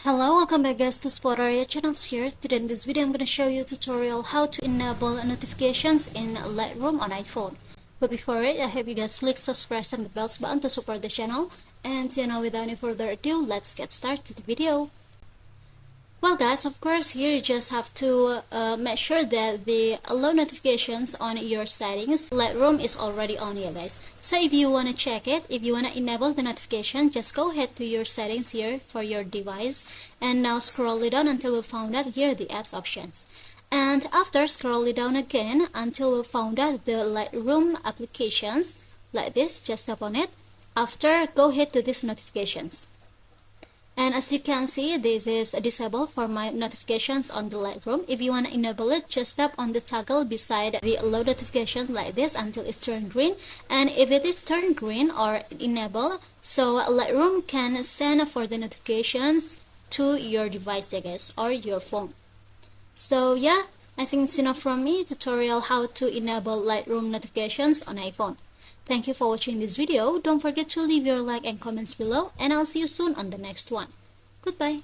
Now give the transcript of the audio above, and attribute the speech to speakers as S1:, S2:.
S1: Hello, welcome back guys to Spotaria channels here. Today in this video I'm going to show you a tutorial how to enable notifications in Lightroom on iPhone. But before it, I hope you guys click subscribe and the bells button to support the channel. And without any further ado, let's get started to the video. Well guys, of course here you just have to make sure that the allow notifications on your settings Lightroom is already on here guys. So if you want to check it, if you want to enable the notification, just go ahead to your settings here for your device and now scroll it down until we found out here the apps options. And after scroll it down again until we found out the Lightroom applications like this, just tap on it. After, go ahead to these notifications. And as you can see, this is disabled for my notifications on the Lightroom. If you want to enable it, just tap on the toggle beside the allow notification like this until it's turned green. And if it is turned green or enable, so Lightroom can send for the notifications to your device, I guess, or your phone. So yeah, I think it's enough from me, tutorial how to enable Lightroom notifications on iPhone. Thank you for watching this video. Don't forget to leave your like and comments below, and I'll see you soon on the next one. Goodbye.